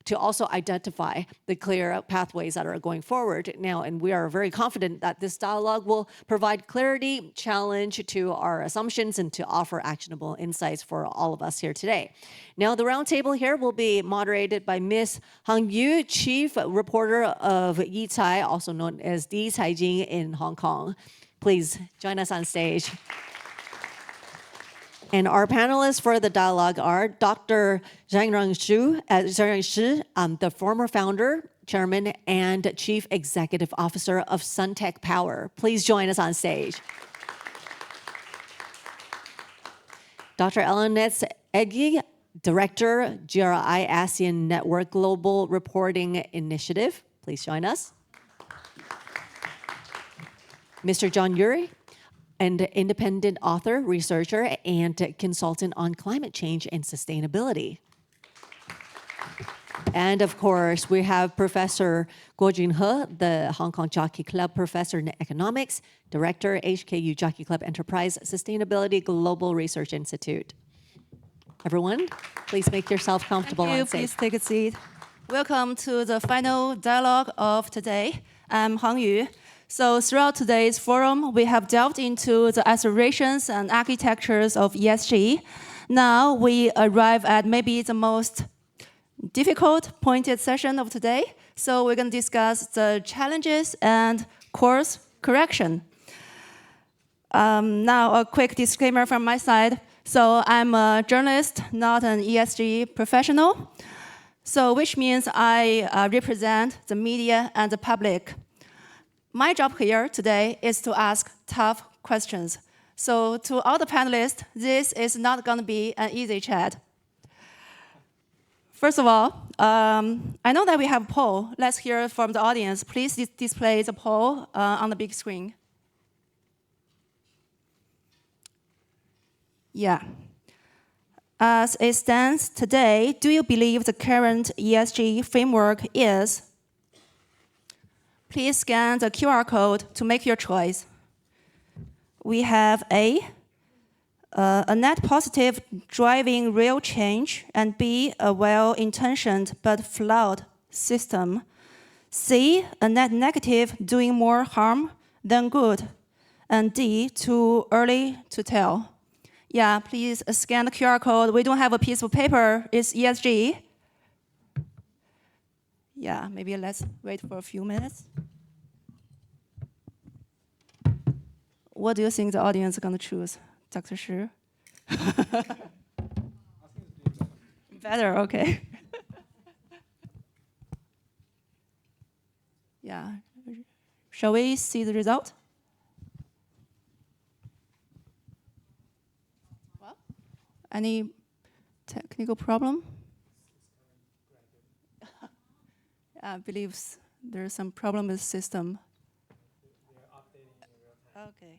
to also identify the clear pathways that are going forward now. And we are very confident that this dialogue will provide clarity, challenge to our assumptions, and to offer actionable insights for all of us here today. Now, the roundtable here will be moderated by Ms. Hang Yu, Chief Reporter of Yi Cai, also known as Di Caijing in Hong Kong. Please join us on stage. And our panelists for the dialogue are Dr. Zhang Shi, the former founder, chairman, and chief executive officer of Suntech Power. Please join us on stage. Dr. Elenetz Egi, director, GRI ASEAN Network Global Reporting Initiative. Please join us. Mr. John Yuri, an independent author, researcher, and consultant on climate change and sustainability. And of course, we have Professor Guo Junhe, the Hong Kong Jockey Club professor in economics, director, HKU Jockey Club Enterprise Sustainability Global Research Institute. Everyone, please make yourself comfortable on stage. Please take a seat. Welcome to the final dialogue of today. I'm Hang Yu. So throughout today's forum, we have delved into the aspirations and architectures of ESG. Now we arrive at maybe the most difficult, pointed session of today. So we're going to discuss the challenges and course correction. Now a quick disclaimer from my side. So I'm a journalist, not an ESG professional. So which means I represent the media and the public. My job here today is to ask tough questions. So to all the panelists, this is not going to be an easy chat. First of all, I know that we have a poll. Let's hear from the audience. Please display the poll on the big screen. Yeah. As it stands today, do you believe the current ESG framework is? Please scan the QR code to make your choice. We have A, net positive driving real change, and B, a well-intentioned but flawed system. C, a net negative doing more harm than good. And D, too early to tell. Yeah, please scan the QR code. We don't have a piece of paper. It's ESG. Yeah, maybe let's wait for a few minutes. What do you think the audience is going to choose, Dr. Shi? Better, okay. Yeah. Shall we see the result? Well, any technical problem? I believe there's some problem with the system. Okay.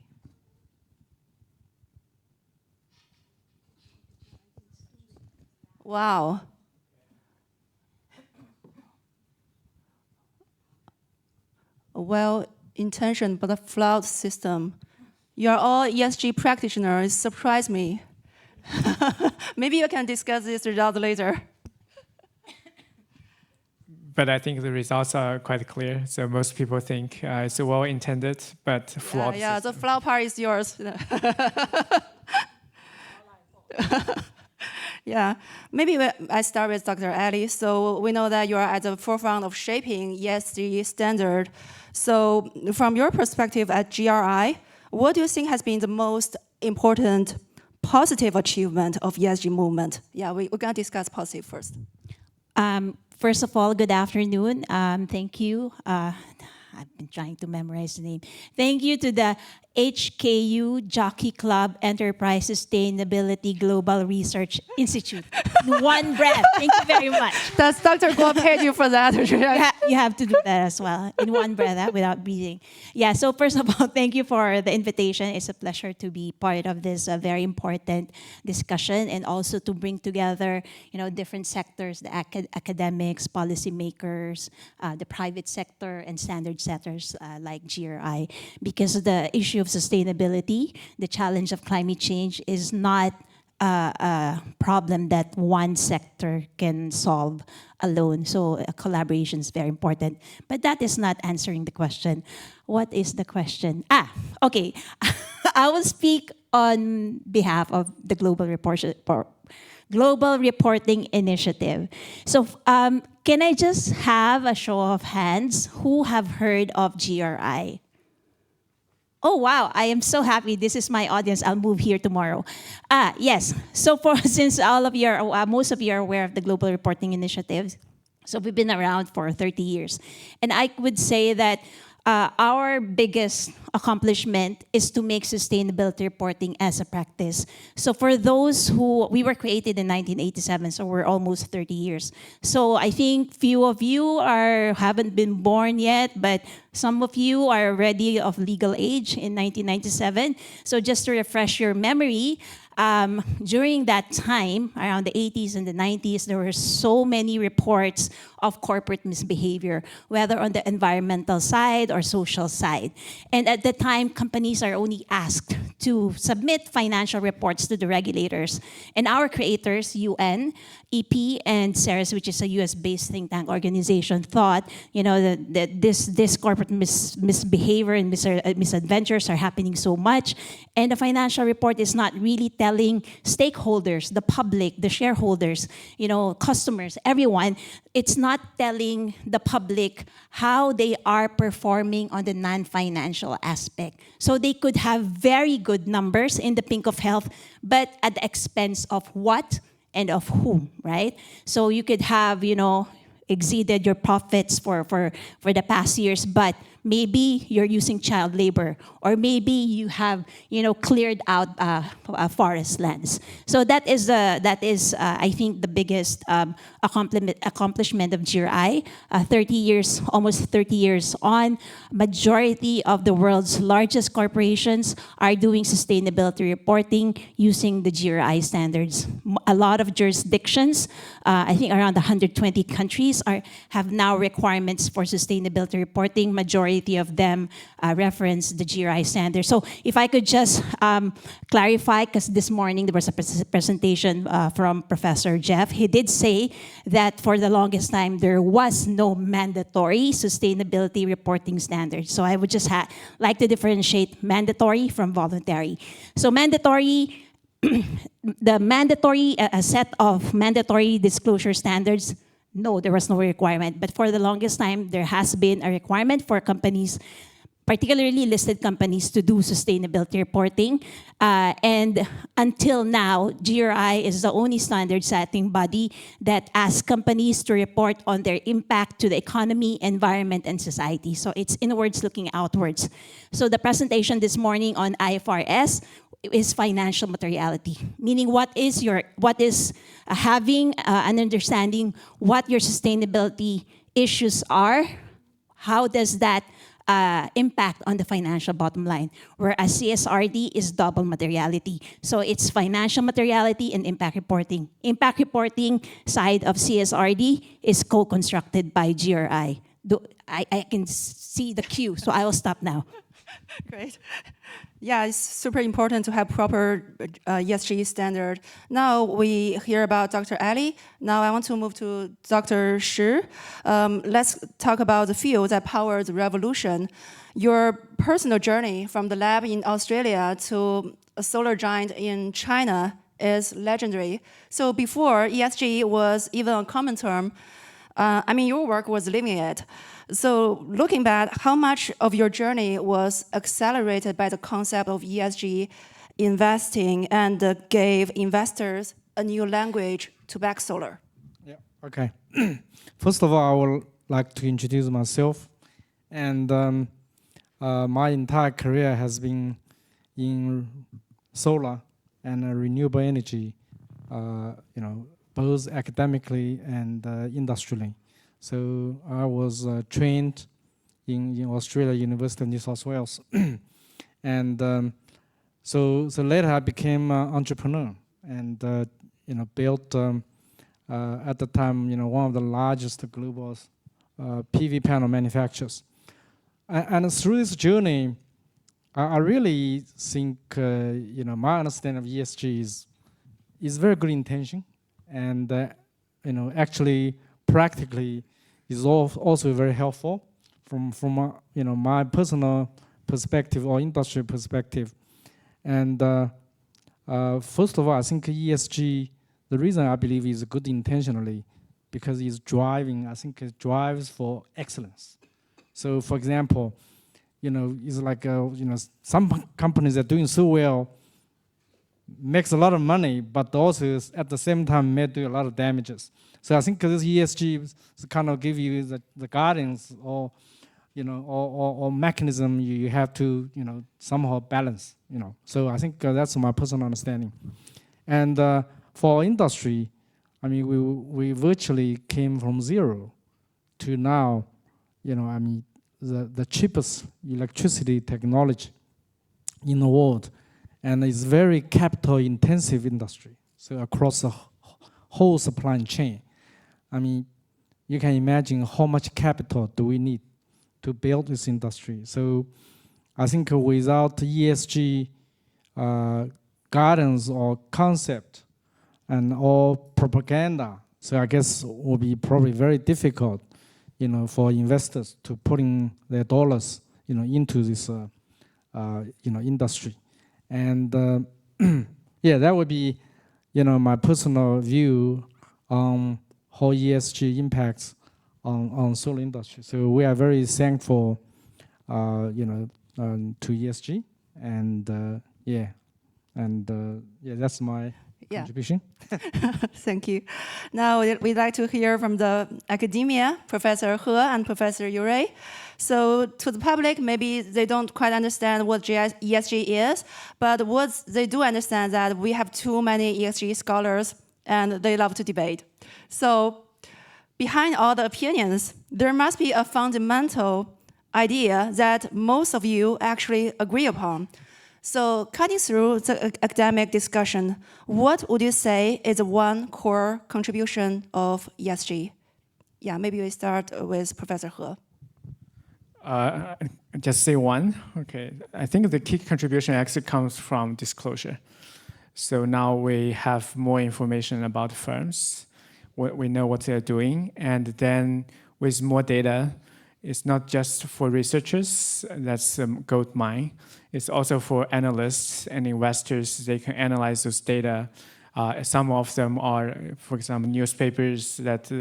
Wow. A well-intentioned but a flawed system. You are all ESG practitioners. It surprised me. Maybe you can discuss this result later. But I think the results are quite clear. So most people think it's a well-intended but flawed Yeah, system. the flawed part is yours. Yeah, maybe I start with Dr. Ali. So we know that you are at the forefront of shaping ESG standard. So from your perspective at GRI, what do you think has been the most important positive achievement of ESG movement? Yeah, we're going to discuss positive first. First of all, good afternoon. Thank you. I've been trying to memorize the name. Thank you to the HKU Jockey Club Enterprise Sustainability Global Research Institute. In one breath. Thank you very much. Does Dr. Guo paid you for that? You have to do that as well, in one breath, without breathing. Yeah, so first of all, thank you for the invitation. It's a pleasure to be part of this very important discussion, and also to bring together, different sectors, the academics, policymakers, the private sector, and standard setters like GRI, because the issue of sustainability, the challenge of climate change, is not a problem that one sector can solve alone. So collaboration is very important. But that is not answering the question. What is the question? Okay. I will speak on behalf of the Global Reporting Initiative. So can I just have a show of hands who have heard of GRI? Oh, wow. I am so happy. This is my audience. I'll move here tomorrow. Yes. So since most of you are aware of the Global Reporting Initiative, so we've been around for 30 years. And I would say that our biggest accomplishment is to make sustainability reporting as a practice. So for those we were created in 1987, so we're almost 30 years. So I think few of you haven't been born yet, but some of you are already of legal age in 1997. So just to refresh your memory, during that time, around the 80s and the 90s, there were so many reports of corporate misbehavior, whether on the environmental side or social side. And at the time, companies are only asked to submit financial reports to the regulators. And our creators, UN, EP, and CERES, which is a US-based think tank organization, thought, that this corporate misbehavior and misadventures are happening so much, and the financial report is not really telling stakeholders, the public, the shareholders, customers, everyone, it's not telling the public how they are performing on the non-financial aspect. So they could have very good numbers in the pink of health, but at the expense of what and of whom, right? So you could have, exceeded your profits for the past years, but maybe you're using child labor, or maybe you have, cleared out forest lands. So that is, I think, the biggest accomplishment of GRI. 30 years, almost 30 years on, majority of the world's largest corporations are doing sustainability reporting using the GRI standards. A lot of jurisdictions, I think around 120 countries, have now requirements for sustainability reporting. Majority of them reference the GRI standard. So if I could just clarify, because this morning there was a presentation from Professor Jeff. He did say that for the longest time there was no mandatory sustainability reporting standard. So I would just like to differentiate mandatory from voluntary. So mandatory, a set of mandatory disclosure standards. No, there was no requirement. But for the longest time, there has been a requirement for companies, particularly listed companies, to do sustainability reporting. And until now, GRI is the only standard-setting body that asks companies to report on their impact to the economy, environment, and society. So it's inwards looking outwards. So the presentation this morning on IFRS is financial materiality, meaning what is having an understanding what your sustainability issues are, how does that impact on the financial bottom line, whereas CSRD is double materiality. So it's financial materiality and impact reporting. Impact reporting side of CSRD is co-constructed by GRI. I can see the queue, so I will stop now. Great. Yeah, it's super important to have proper ESG standard. Now we hear about Dr. Ali. Now I want to move to Dr. Shi. Let's talk about the field that powered the revolution. Your personal journey from the lab in Australia to a solar giant in China is legendary. So before ESG was even a common term, your work was living it. So looking back, how much of your journey was accelerated by the concept of ESG investing and gave investors a new language to back solar? Yeah, okay. First of all, I would like to introduce myself. And my entire career has been in solar and renewable energy, both academically and industrially. So I was trained in Australia, University of New South Wales. And so later I became an entrepreneur and built at the time one of the largest global PV panel manufacturers. And through this journey, I really think my understanding of ESG it's very good intention, and actually practically is also very helpful from my personal perspective or industry perspective. And first of all, I think ESG, the reason I believe is good intentionally, because it's driving, I think it drives for excellence. So for example, it's like, some companies are doing so well, makes a lot of money, but also at the same time may do a lot of damages. So I think this ESG is kind of give you the guidance or mechanism you have to somehow balance. So I think that's my personal understanding. And for industry, I mean we virtually came from zero to now, the cheapest electricity technology in the world, and it's very capital intensive industry. So across the whole supply chain, I mean, you can imagine how much capital do we need to build this industry. So I think without ESG guidance or concept and all propaganda, so I guess it will be probably very difficult, for investors to putting their dollars, into this, industry. And yeah, that would be, my personal view on how ESG impacts on solar industry. So we are very thankful, to ESG, and yeah, that's my contribution. Thank you. Now we'd like to hear from the academia, Professor He and Professor Yurei. So to the public, maybe they don't quite understand what ESG is, but what they do understand that we have too many ESG scholars and they love to debate. So behind all the opinions, there must be a fundamental idea that most of you actually agree upon. So cutting through the academic discussion, what would you say is one core contribution of ESG? Yeah, maybe we start with Professor He. Just say one. Okay. I think the key contribution actually comes from disclosure. So now we have more information about firms. We know what they're doing. And then with more data, it's not just for researchers, that's a gold mine. It's also for analysts and investors. They can analyze those data. Some of them are, for example, newspapers that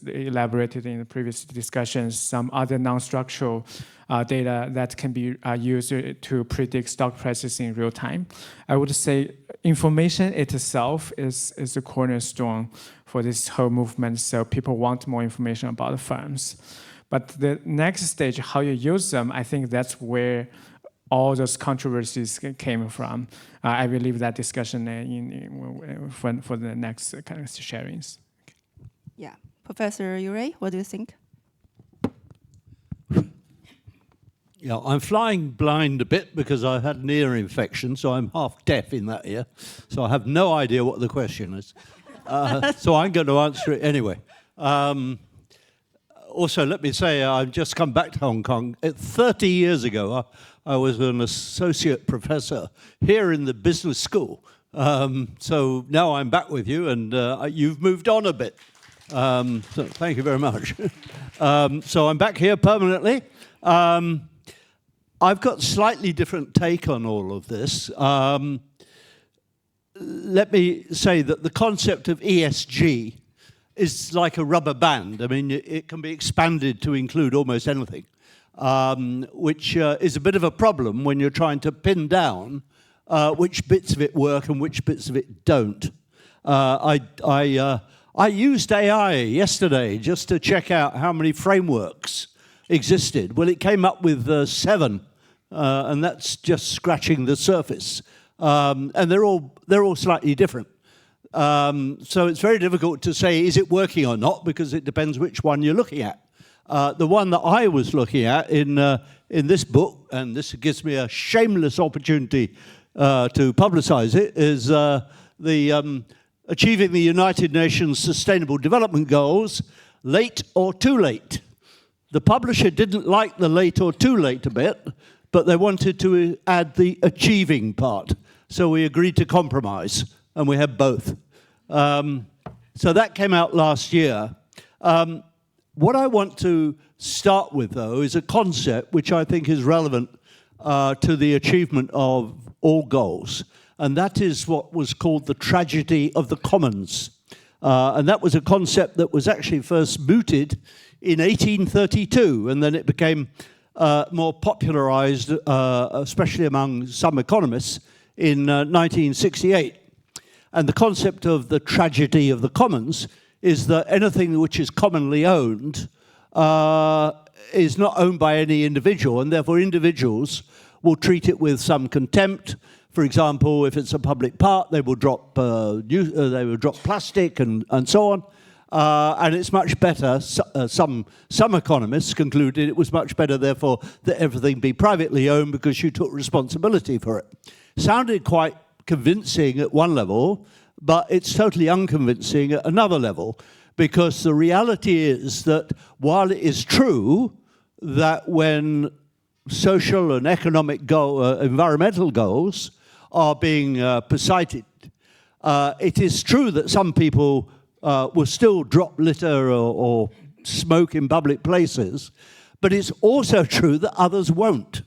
elaborated in the previous discussions. Some other non-structural data that can be used to predict stock prices in real time. I would say information itself is the cornerstone for this whole movement. So people want more information about the firms. But the next stage, how you use them, I think that's where all those controversies came from. I will leave that discussion for the next kind of sharings. Yeah, Professor Yurei, what do you think? Yeah, I'm flying blind a bit because I had an ear infection, so I'm half deaf in that ear. So I have no idea what the question is. So I'm going to answer it anyway. Also, let me say, I've just come back to Hong Kong. 30 years ago, I was an associate professor here in the business school. So now I'm back with you, and you've moved on a bit. So thank you very much. So I'm back here permanently. I've got a slightly different take on all of this. Let me say that the concept of ESG is like a rubber band. I mean, it can be expanded to include almost anything, which is a bit of a problem when you're trying to pin down which bits of it work and which bits of it don't. I used AI yesterday just to check out how many frameworks existed. Well, it came up with 7, and that's just scratching the surface. And they're all slightly different. So it's very difficult to say, is it working or not, because it depends which one you're looking at. The one that I was looking at in this book, and this gives me a shameless opportunity to publicize it, is the Achieving the United Nations Sustainable Development Goals, Late or Too Late. The publisher didn't like the late or too late a bit, but they wanted to add the achieving part. So we agreed to compromise, and we have both. So that came out last year. What I want to start with, though, is a concept which I think is relevant to the achievement of all goals, and that is what was called the tragedy of the commons. And that was a concept that was actually first mooted in 1832, and then it became more popularized, especially among some economists, in 1968. And the concept of the tragedy of the commons is that anything which is commonly owned is not owned by any individual, and therefore individuals will treat it with some contempt. For example, if it's a public park, they will drop plastic and so on. And it's much better, some economists concluded it was much better, therefore, that everything be privately owned because you took responsibility for it. Sounded quite convincing at one level, but it's totally unconvincing at another level, because the reality is that while it is true that when social and economic environmental goals are being percited, it is true that some people will still drop litter or smoke in public places, but it's also true that others won't.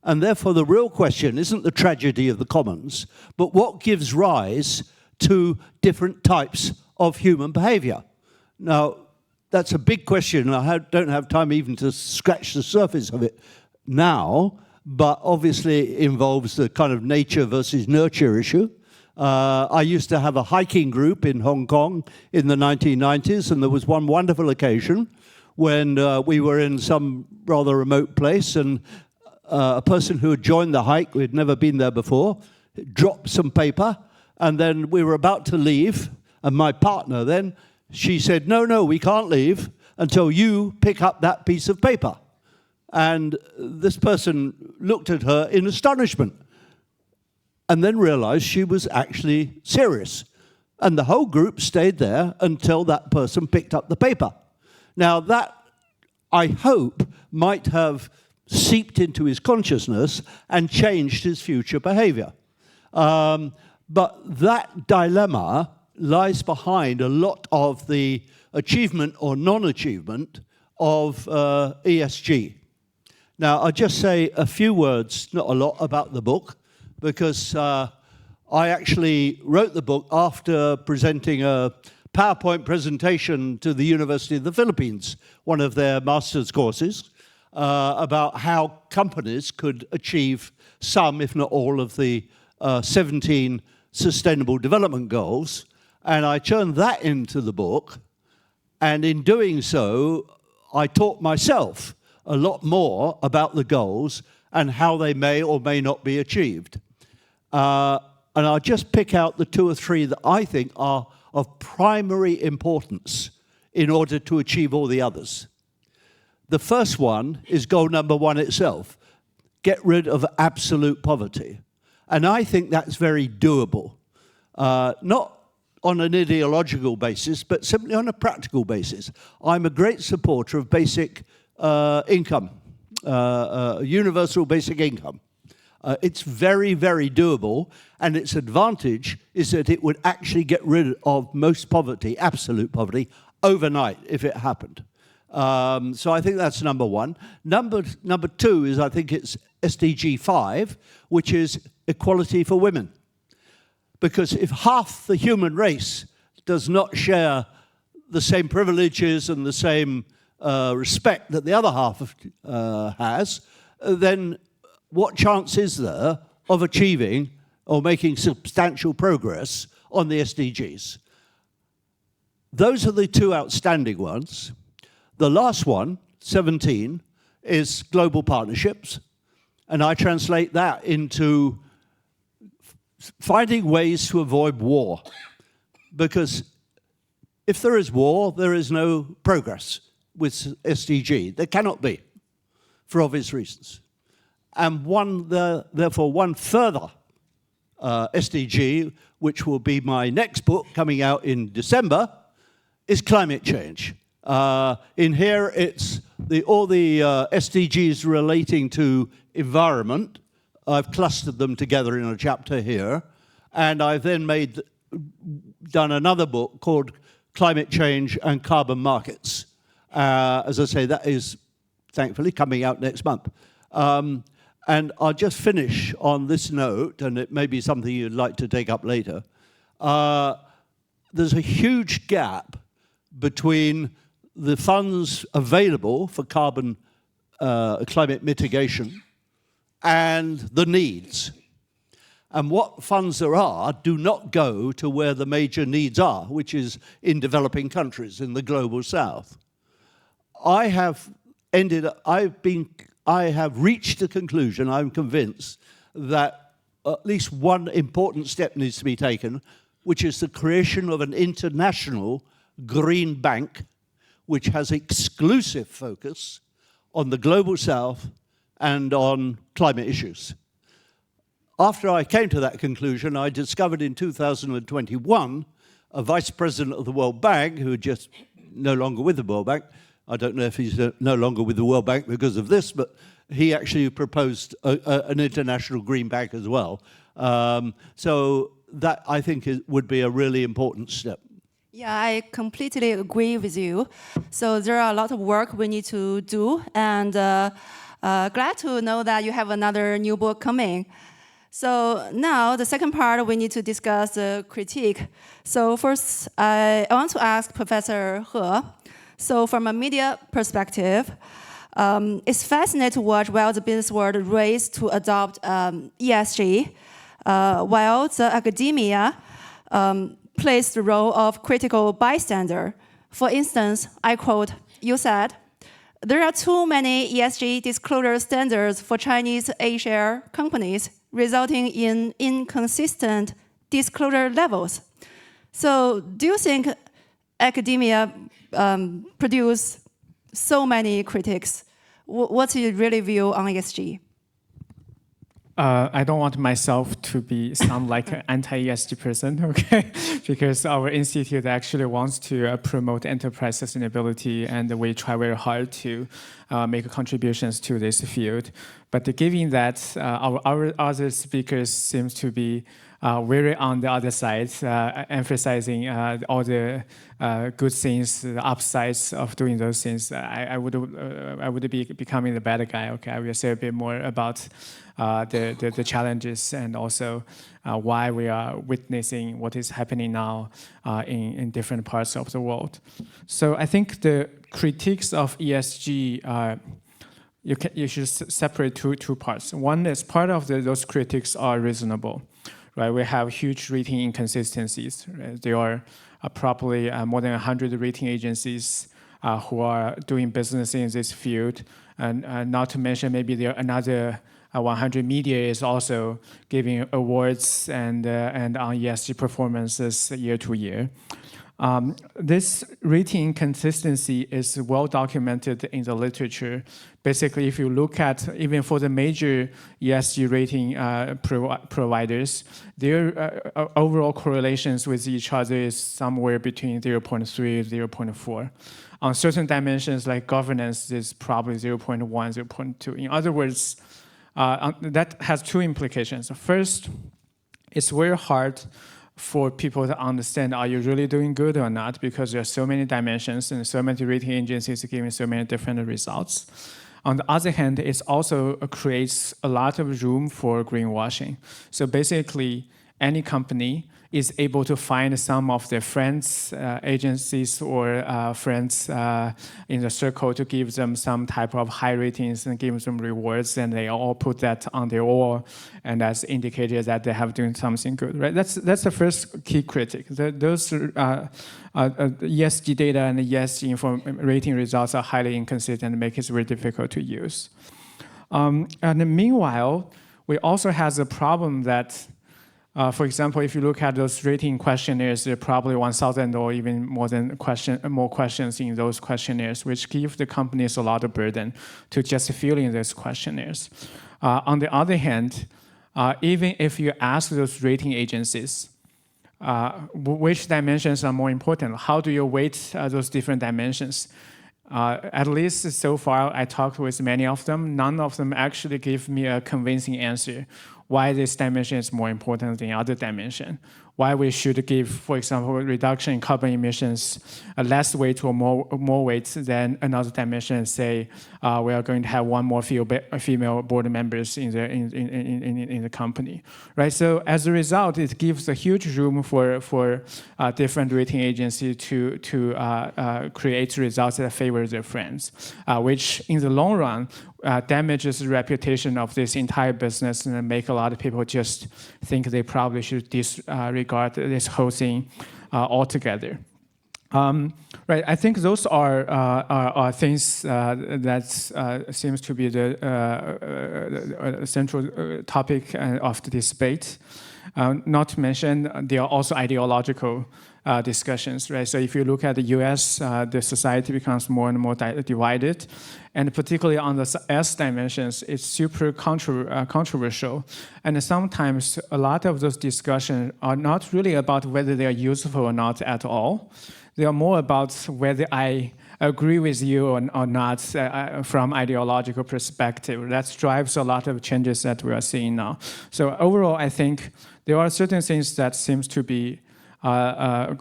And therefore the real question isn't the tragedy of the commons, but what gives rise to different types of human behavior. Now, that's a big question, and I don't have time even to scratch the surface of it now, but obviously it involves the kind of nature versus nurture issue. I used to have a hiking group in Hong Kong in the 1990s, and there was one wonderful occasion when we were in some rather remote place, and a person who had joined the hike, who had never been there before, dropped some paper, and then we were about to leave, and my partner then, she said, no, we can't leave until you pick up that piece of paper. And this person looked at her in astonishment and then realized she was actually serious. And the whole group stayed there until that person picked up the paper. Now that, I hope, might have seeped into his consciousness and changed his future behavior. But that dilemma lies behind a lot of the achievement or non-achievement of ESG. Now, I'll just say a few words, not a lot, about the book, because I actually wrote the book after presenting a PowerPoint presentation to the University of the Philippines, one of their master's courses, about how companies could achieve some, if not all, of the 17 Sustainable Development Goals. And I turned that into the book, and in doing so, I taught myself a lot more about the goals and how they may or may not be achieved. And I'll just pick out the two or three that I think are of primary importance in order to achieve all the others. The first one is goal number one itself: get rid of absolute poverty. And I think that's very doable, not on an ideological basis, but simply on a practical basis. I'm a great supporter of basic income, universal basic income. It's very, very doable, and its advantage is that it would actually get rid of most poverty, absolute poverty, overnight if it happened. So I think that's number one. Number two is, I think it's SDG 5, which is equality for women. Because if half the human race does not share the same privileges and the same respect that the other half has, then what chance is there of achieving or making substantial progress on the SDGs? Those are the two outstanding ones. The last one, 17, is global partnerships, and I translate that into finding ways to avoid war, because if there is war, there is no progress with SDG. There cannot be, for obvious reasons. And therefore, one further SDG, which will be my next book coming out in December, is climate change. In here, it's all the SDGs relating to environment. I've clustered them together in a chapter here, and I've then made done another book called Climate Change and Carbon Markets. As I say, that is thankfully coming out next month. And I'll just finish on this note, and it may be something you'd like to take up later. There's a huge gap between the funds available for climate mitigation and the needs. And what funds there are do not go to where the major needs are, which is in developing countries, in the global south. I have reached the conclusion, I'm convinced, that at least one important step needs to be taken, which is the creation of an international green bank, which has exclusive focus on the global south and on climate issues. After I came to that conclusion, I discovered in 2021 a vice president of the World Bank, who just no longer with the World Bank. I don't know if he's no longer with the World Bank because of this, but he actually proposed an international green bank as well. So that, I think, would be a really important step. Yeah, I completely agree with you. So there are a lot of work we need to do, and glad to know that you have another new book coming. So now the second part, we need to discuss the critique. So first, I want to ask Professor He. So from a media perspective, it's fascinating to watch while the business world race to adopt ESG, while the academia plays the role of critical bystander. For instance, I quote, you said, there are too many ESG disclosure standards for Chinese A-share companies, resulting in inconsistent disclosure levels. So do you think academia produce so many critics? What's your really view on ESG? I don't want myself to sound like an anti-ESG person, okay? Because our institute actually wants to promote enterprise sustainability, and we try very hard to make contributions to this field. But given that our other speakers seems to be very on the other side, emphasizing all the good things, the upsides of doing those things, I would be becoming the bad guy. Okay, I will say a bit more about the challenges and also why we are witnessing what is happening now in different parts of the world. So I think the critiques of ESG are. You should separate two parts. One is part of those critics are reasonable. Right, we have huge rating inconsistencies. Right? There are probably more than 100 rating agencies who are doing business in this field, and not to mention maybe there are another 100 media is also giving awards and on ESG performances year to year. This rating inconsistency is well documented in the literature. Basically, if you look at even for the major ESG rating providers, their overall correlations with each other is somewhere between 0.3 and 0.4. On certain dimensions like governance, is probably 0.1, 0.2. In other words, that has two implications. First, it's very hard for people to understand, are you really doing good or not? Because there are so many dimensions and so many rating agencies giving so many different results. On the other hand, it also creates a lot of room for greenwashing. So basically, any company is able to find some of their friends, agencies, or friends in the circle to give them some type of high ratings and give them rewards, and they all put that on their wall, and that's indicated that they have doing something good, right? That's the first key critic. Those ESG data and ESG rating results are highly inconsistent and make it very difficult to use. And meanwhile, we also have the problem that for example, if you look at those rating questionnaires, there are probably 1,000 or even more questions in those questionnaires, which give the companies a lot of burden to just fill in those questionnaires. On the other hand, even if you ask those rating agencies, which dimensions are more important, how do you weight those different dimensions? At least so far, I talked with many of them. None of them actually give me a convincing answer why this dimension is more important than other dimension, why we should give, for example, reduction in carbon emissions a less weight or more weight than another dimension, and say we are going to have one more female board members in the company, right? So as a result, it gives a huge room for different rating agencies to create results that favor their friends, which in the long run damages the reputation of this entire business and make a lot of people just think they probably should disregard this whole thing altogether. Right, I think those are things that seems to be the central topic of the debate. Not to mention, there are also ideological discussions, right? So if you look at the US, the society becomes more and more divided. And particularly on the S dimensions, it's super controversial. And sometimes a lot of those discussions are not really about whether they are useful or not at all. They are more about whether I agree with you or not from ideological perspective. That drives a lot of changes that we are seeing now. So overall, I think there are certain things that seems to be part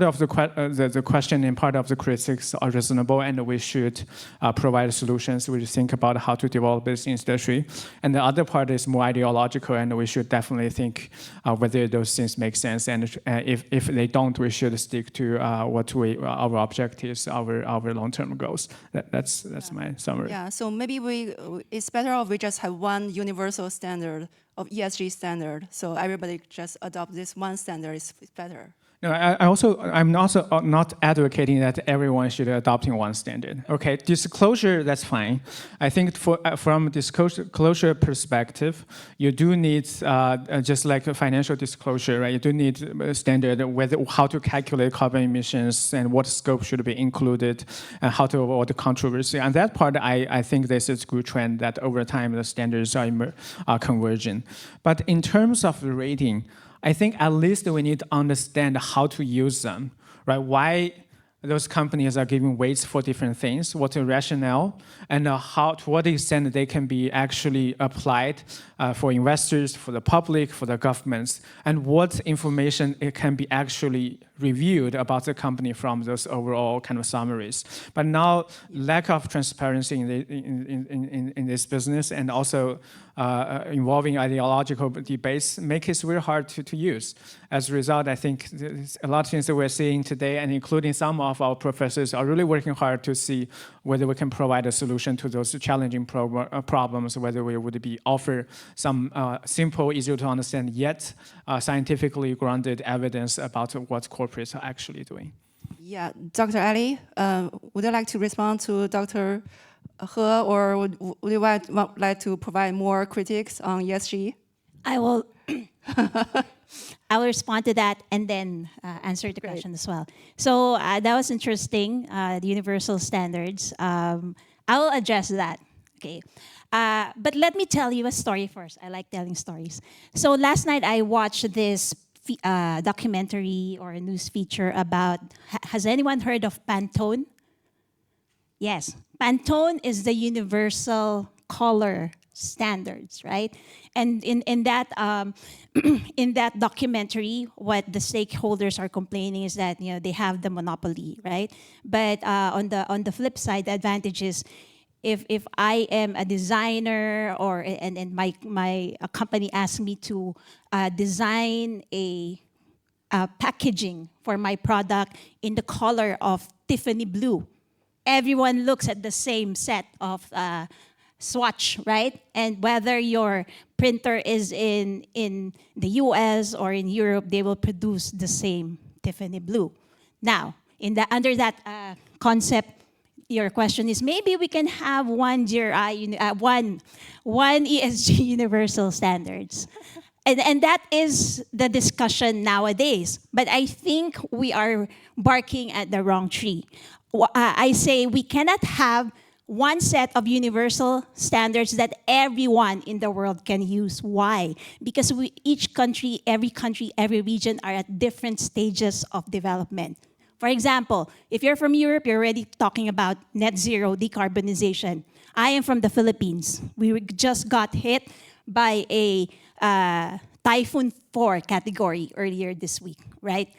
of the question and part of the critics are reasonable, and we should provide solutions. We should think about how to develop this industry. And the other part is more ideological, and we should definitely think whether those things make sense. And if they don't, we should stick to what our objectives, our long-term goals. That's my summary. Yeah, so maybe it's better if we just have one universal standard of ESG standard, so everybody just adopt this one standard is better. No, I'm also not advocating that everyone should adopt one standard. Okay, disclosure, that's fine. I think from a disclosure perspective, you do need, just like a financial disclosure, right? You do need a standard how to calculate carbon emissions and what scope should be included and how to avoid controversy. On that part, I think this is a good trend that over time the standards are converging. But in terms of the rating, I think at least we need to understand how to use them, right? Why those companies are giving weights for different things, what's the rationale, and to what extent they can be actually applied for investors, for the public, for the governments, and what information it can be actually reviewed about the company from those overall kind of summaries. But now, lack of transparency in this business and also involving ideological debates make it really hard to use. As a result, I think a lot of things that we're seeing today, and including some of our professors, are really working hard to see whether we can provide a solution to those challenging problems, whether we would offer some simple, easy to understand, yet scientifically grounded evidence about what corporates are actually doing. Yeah, Dr. Ali, would you like to respond to Dr. He, or would you like to provide more critiques on ESG? I will I will respond to that and then answer the question as well. So that was interesting, the universal standards. I will address that. Okay. But let me tell you a story first. I like telling stories. So last night I watched this documentary or a news feature about, has anyone heard of Pantone? Yes. Pantone is the universal color standards, right? And in that in that documentary, what the stakeholders are complaining is that they have the monopoly, right? But on the flip side, the advantage is if I am a designer and my company asks me to design a packaging for my product in the color of Tiffany blue, everyone looks at the same set of swatch, right? And whether your printer is in the US or in Europe, they will produce the same Tiffany blue. Now, under that concept, your question is maybe we can have one GRI, one ESG universal standards. And that is the discussion nowadays. But I think we are barking at the wrong tree. I say we cannot have one set of universal standards that everyone in the world can use. Why? Because each country, every region are at different stages of development. For example, if you're from Europe, you're already talking about net zero decarbonization. I am from the Philippines. We just got hit by a Typhoon 4 category earlier this week, right?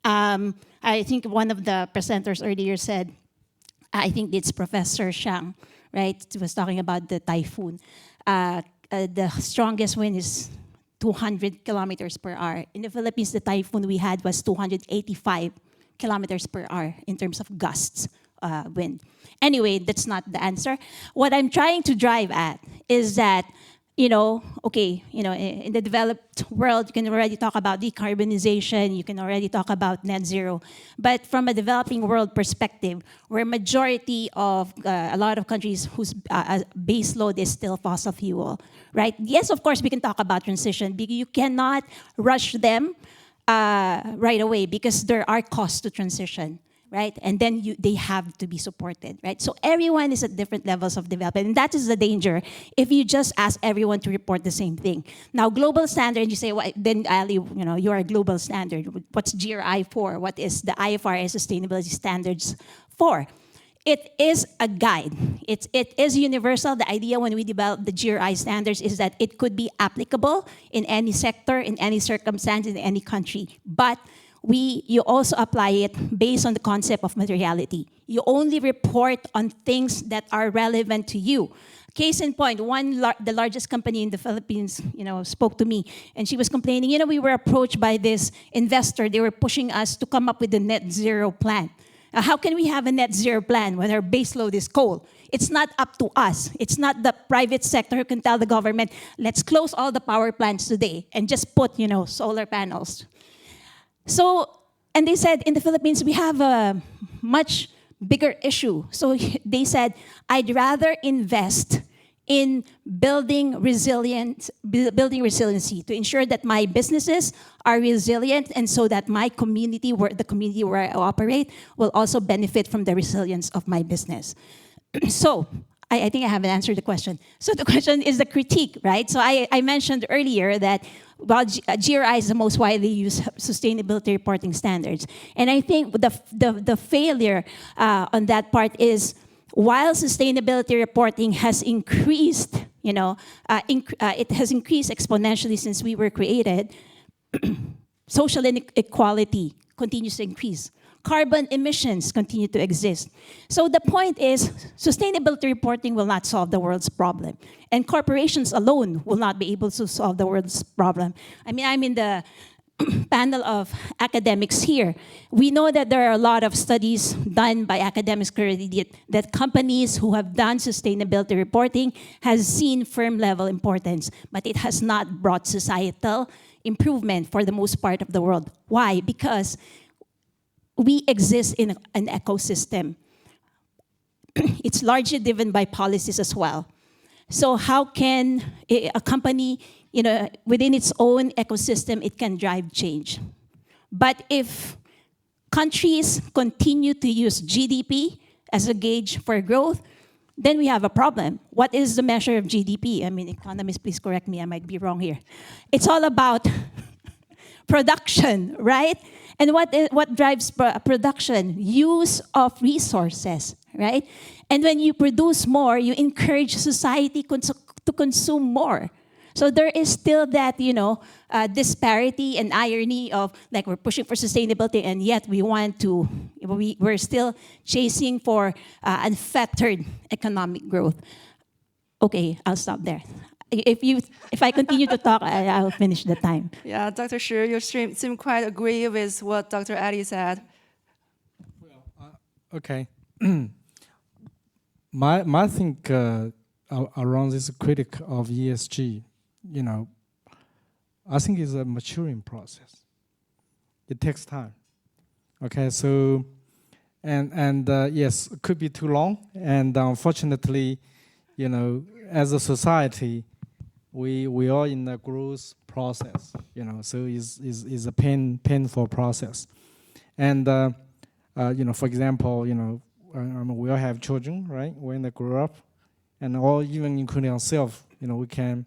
I think one of the presenters earlier said, I think it's Professor Shang, right? He was talking about the typhoon. The strongest wind is 200 kilometers per hour. In the Philippines, the typhoon we had was 285 kilometers per hour in terms of gusts wind. Anyway, that's not the answer. What I'm trying to drive at is that, in the developed world, you can already talk about decarbonization, you can already talk about net zero. But from a developing world perspective, where majority of a lot of countries whose base load is still fossil fuel, right? Yes, of course, we can talk about transition. You cannot rush them right away because there are costs to transition, right? And then they have to be supported, right? So everyone is at different levels of development, and that is the danger if you just ask everyone to report the same thing. Now, global standard, you say, well, then Ali, you're a global standard. What's GRI for? What is the IFRS sustainability standards for? It is a guide. It is universal. The idea when we develop the GRI standards is that it could be applicable in any sector, in any circumstance, in any country. But you also apply it based on the concept of materiality. You only report on things that are relevant to you. Case in point, the largest company in the Philippines, spoke to me, and she was complaining, we were approached by this investor. They were pushing us to come up with a net zero plan. How can we have a net zero plan when our base load is coal? It's not up to us. It's not the private sector who can tell the government, let's close all the power plants today and just put, solar panels. So, and they said, in the Philippines, we have a much bigger issue. So they said, I'd rather invest in building resiliency to ensure that my businesses are resilient and so that my community, the community where I operate, will also benefit from the resilience of my business. So, I think I haven't answered the question. So the question is the critique, right? So I mentioned earlier that GRI is the most widely used sustainability reporting standards. And I think the failure on that part is while sustainability reporting has increased, it has increased exponentially since we were created, social inequality continues to increase. Carbon emissions continue to exist. So the point is, sustainability reporting will not solve the world's problem. And corporations alone will not be able to solve the world's problem. I mean, I'm in the panel of academics here. We know that there are a lot of studies done by academics currently that companies who have done sustainability reporting has seen firm-level importance, but it has not brought societal improvement for the most part of the world. Why? Because we exist in an ecosystem. It's largely driven by policies as well. So how can a company, within its own ecosystem, it can drive change? But if countries continue to use GDP as a gauge for growth, then we have a problem. What is the measure of GDP? I mean, economists, please correct me, I might be wrong here. It's all about production, right? And what drives production? Use of resources, right? And when you produce more, you encourage society to consume more. So there is still that, disparity and irony of, like, we're pushing for sustainability, and yet we're still chasing for unfettered economic growth. Okay, I'll stop there. If I continue to talk, I'll finish the time. Yeah, Dr. Shi, you seem quite agree with what Dr. Ali said. Okay. my think around this critic of ESG, I think it's a maturing process. It takes time. Okay, so and yes, it could be too long, and unfortunately, as a society, we are in a growth process, so it's a painful process. And, for example, we all have children, right? When they grow up, and all, even including ourselves, we can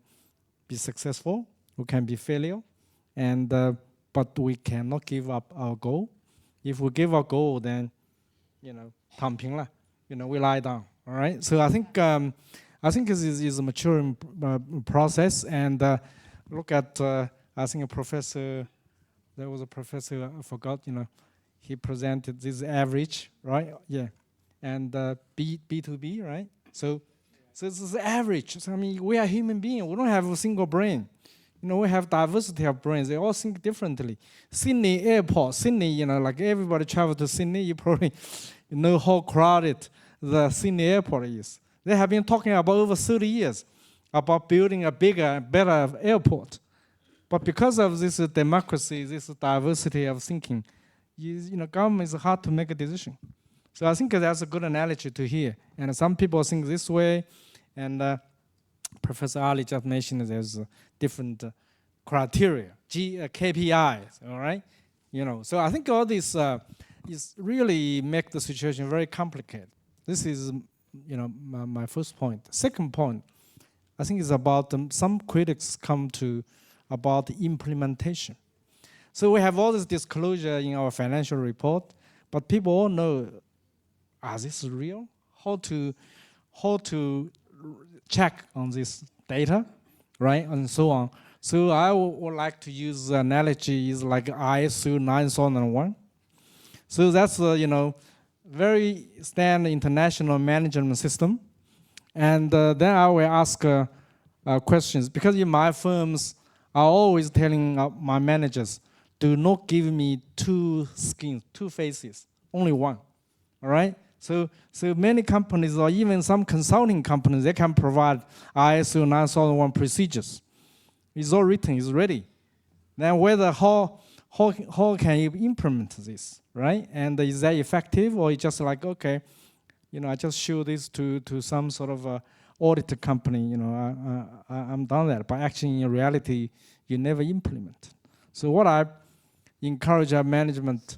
be successful, we can be failure, and but we cannot give up our goal. If we give our goal, then, 躺平了, we lie down, all right? So I think this is a maturing process, and look at, I think a professor, there was a professor, I forgot, he presented this average, right? Yeah. And B2B, right? So this is average. So, I mean, we are human beings. We don't have a single brain. We have diversity of brains. They all think differently. Sydney airport, Sydney, like everybody travel to Sydney, you probably know how crowded the Sydney airport is. They have been talking about over 30 years about building a bigger, better airport. But because of this democracy, this diversity of thinking, government is hard to make a decision. So I think that's a good analogy to hear. And some people think this way, and Professor Ali just mentioned there's different criteria, KPIs, all right? So I think all this is really make the situation very complicated. This is, my first point. Second point, I think is about some critics come to about the implementation. So we have all this disclosure in our financial report, but people all know, is this real? How to check on this data, right, and so on. So I would like to use the analogy is like ISO 9001. So that's very standard international management system. And then I will ask questions, because in my firms, I'm always telling my managers, do not give me two skins, two faces, only one, all right? So many companies, or even some consulting companies, they can provide ISO 9001 procedures. It's all written, it's ready. Then whether how can you implement this, right? And is that effective, or it's just like, okay, I just show this to some sort of audit company, I'm done that. But actually, in reality, you never implement. So what I encourage our management,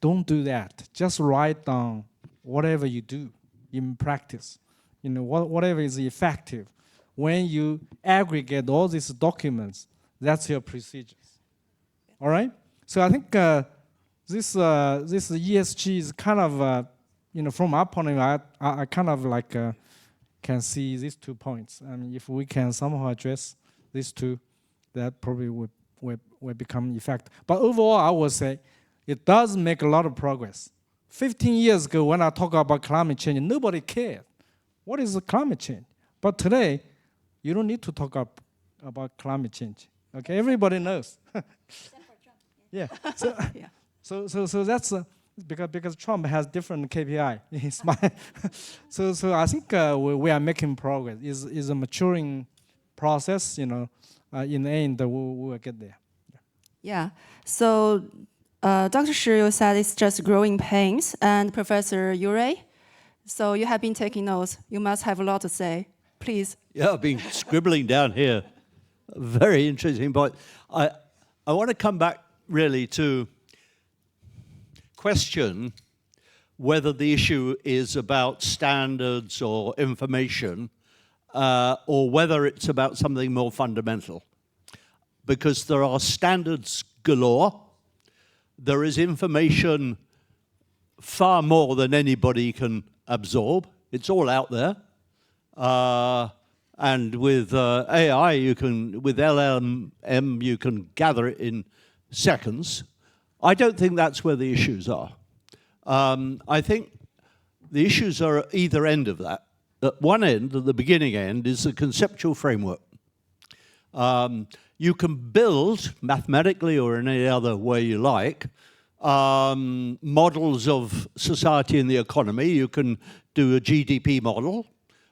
don't do that. Just write down whatever you do in practice, whatever is effective. When you aggregate all these documents, that's your procedures. All right? So I think this ESG is kind of, from our point of view, I kind of like can see these 2 points. I mean, if we can somehow address these two, that probably will become effective. But overall, I would say it does make a lot of progress. 15 years ago, when I talk about climate change, nobody cared. What is climate change? But today, you don't need to talk about climate change. Okay, everybody knows. Yeah. So that's because Trump has different KPI. So I think we are making progress. It's a maturing process. In the end, we will get there. Yeah. So, Dr. Shi, you said it's just growing pains, and Professor Urey, so you have been taking notes. You must have a lot to say. Please. Yeah, I've been scribbling down here. Very interesting point. I want to come back really to question whether the issue is about standards or information, or whether it's about something more fundamental. Because there are standards galore. There is information far more than anybody can absorb. It's all out there. And with AI, with LLM, you can gather it in seconds. I don't think that's where the issues are. I think the issues are at either end of that. At one end, at the beginning end, is the conceptual framework. You can build, mathematically or in any other way you like, models of society and the economy. You can do a GDP model.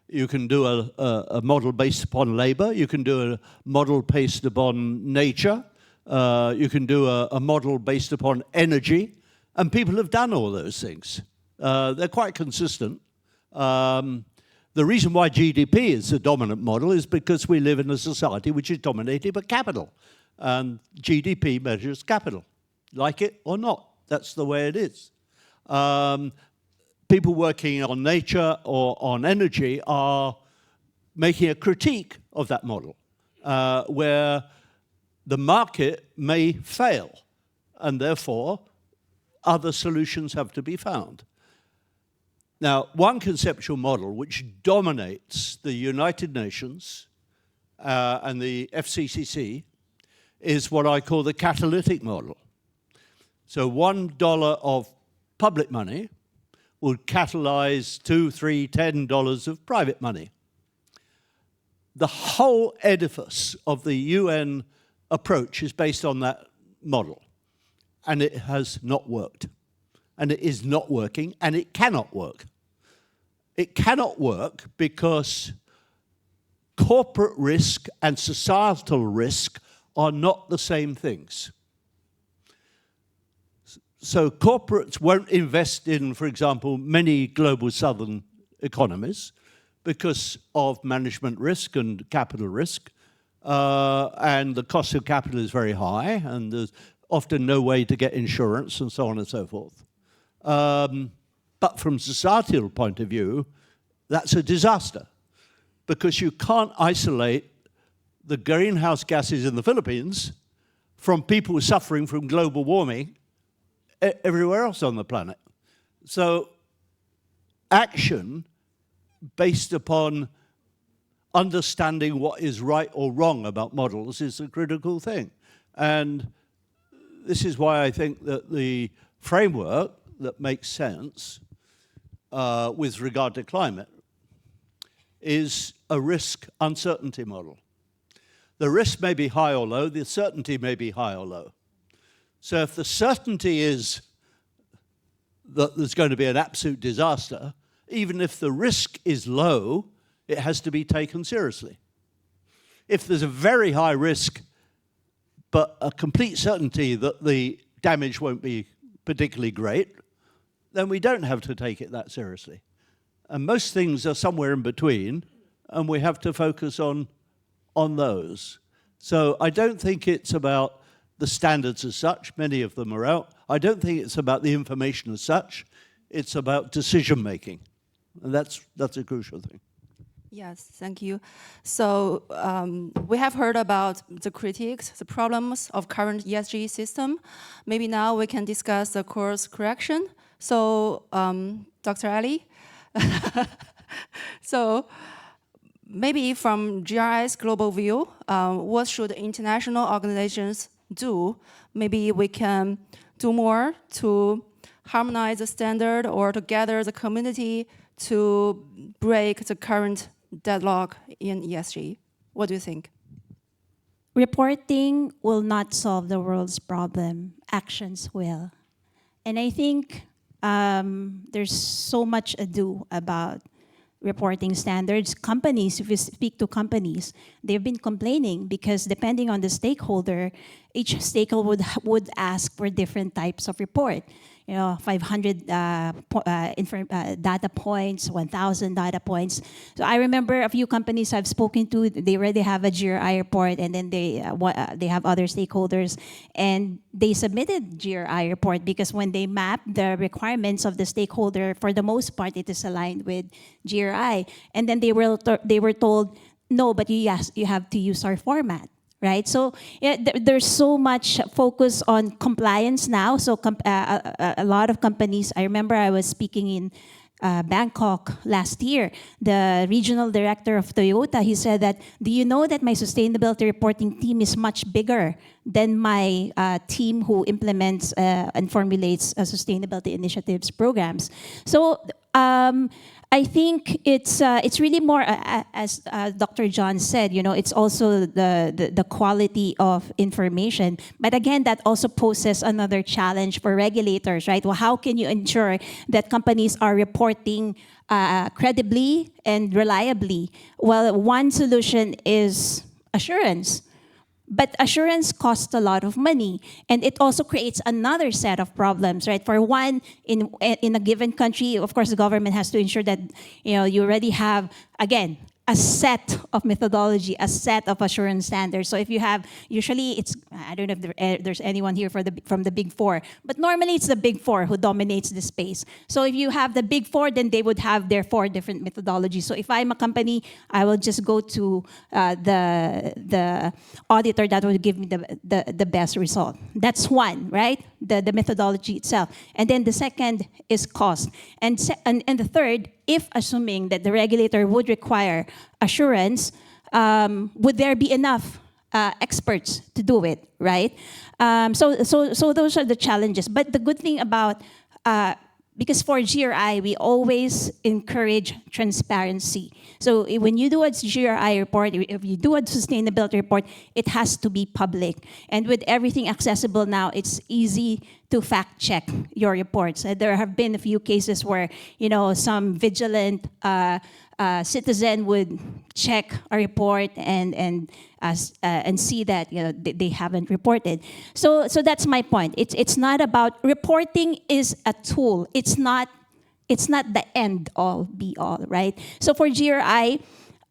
You can do a model based upon labor. You can do a model based upon nature. You can do a model based upon energy. And people have done all those things. They're quite consistent. The reason why GDP is the dominant model is because we live in a society which is dominated by capital. And GDP measures capital. Like it or not, that's the way it is. People working on nature or on energy are making a critique of that model, where the market may fail, and therefore other solutions have to be found. Now, one conceptual model which dominates the United Nations, and the FCCC is what I call the catalytic model. So $1 of public money would catalyze $2, $3, $10 of private money. The whole edifice of the UN approach is based on that model, and it has not worked, and it is not working, and it cannot work. It cannot work because corporate risk and societal risk are not the same things. So corporates won't invest in, for example, many global southern economies because of management risk and capital risk, and the cost of capital is very high, and there's often no way to get insurance and so on and so forth. But from societal point of view, that's a disaster, because you can't isolate the greenhouse gases in the Philippines from people suffering from global warming everywhere else on the planet. So action based upon understanding what is right or wrong about models is a critical thing. And this is why I think that the framework that makes sense with regard to climate is a risk uncertainty model. The risk may be high or low, the certainty may be high or low. So if the certainty is that there's going to be an absolute disaster, even if the risk is low, it has to be taken seriously. If there's a very high risk, but a complete certainty that the damage won't be particularly great, then we don't have to take it that seriously. And most things are somewhere in between, and we have to focus on those. So I don't think it's about the standards as such, many of them are out. I don't think it's about the information as such, it's about decision making. And that's a crucial thing. Yes, thank you. So we have heard about the critiques, the problems of current ESG system. Maybe now we can discuss the course correction. So Dr. Ali, so maybe from GRI's global view, what should international organizations do? Maybe we can do more to harmonize the standard or to gather the community to break the current deadlock in ESG. What do you think? Reporting will not solve the world's problem. Actions will. And I think there's so much ado about reporting standards. Companies, if you speak to companies, they've been complaining because depending on the stakeholder, each stakeholder would ask for different types of report. 500 data points, 1,000 data points. So I remember a few companies I've spoken to, they already have a GRI report, and then they have other stakeholders, and they submitted GRI report because when they map the requirements of the stakeholder, for the most part, it is aligned with GRI. And then they were told, no, but you have to use our format. Right, so there's so much focus on compliance now. So a lot of companies. I remember I was speaking in Bangkok last year. The regional director of Toyota, he said that, "Do you know that my sustainability reporting team is much bigger than my team who implements and formulates sustainability initiatives programs?" So. I think it's really more, as Dr. John said, it's also the quality of information. But again, that also poses another challenge for regulators, right? Well, how can you ensure that companies are reporting credibly and reliably? Well, one solution is assurance. But assurance costs a lot of money, and it also creates another set of problems, right? For one, in a given country, of course, the government has to ensure that you already have, again, a set of methodology, a set of assurance standards. So if you have, usually it's, I don't know if there's anyone here from the Big Four, but normally it's the Big Four who dominates the space. So if you have the Big Four, then they would have their 4 different methodologies. So if I'm a company, I will just go to the auditor that will give me the best result. That's one, right? The methodology itself. And then the second is cost. And the third, if assuming that the regulator would require assurance, would there be enough experts to do it, right? So those are the challenges. But the good thing about, because for GRI, we always encourage transparency. So when you do a GRI report, if you do a sustainability report, it has to be public. And with everything accessible now, it's easy to fact check your reports. There have been a few cases where, some vigilant citizen would check a report and see that they haven't reported. So that's my point. It's not about reporting is a tool. It's not the end all be all, right? So for GRI,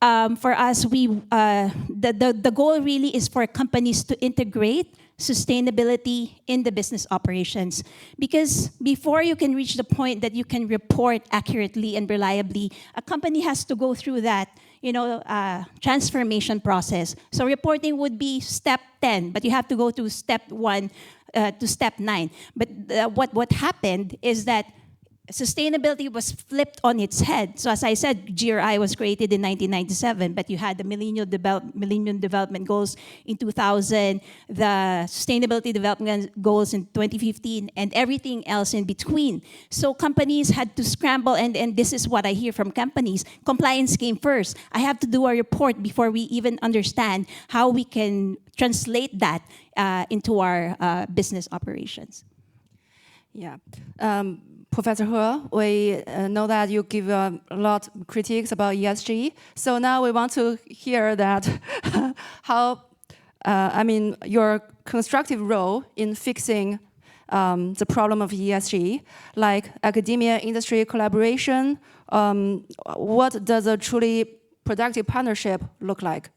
for us, the goal really is for companies to integrate sustainability in the business operations. Because before you can reach the point that you can report accurately and reliably, a company has to go through that transformation process. So reporting would be step 10, but you have to go to step 1 to step 9. But what happened is that sustainability was flipped on its head. So as I said, GRI was created in 1997, but you had the Millennium Development Goals in 2000, the Sustainability Development Goals in 2015, and everything else in between. So companies had to scramble, and this is what I hear from companies. Compliance came first. I have to do a report before we even understand how we can translate that into our business operations. Yeah. Professor He, we know that you give a lot of critiques about ESG. So now we want to hear that your constructive role in fixing the problem of ESG, like academia-industry collaboration. What does a truly productive partnership look like?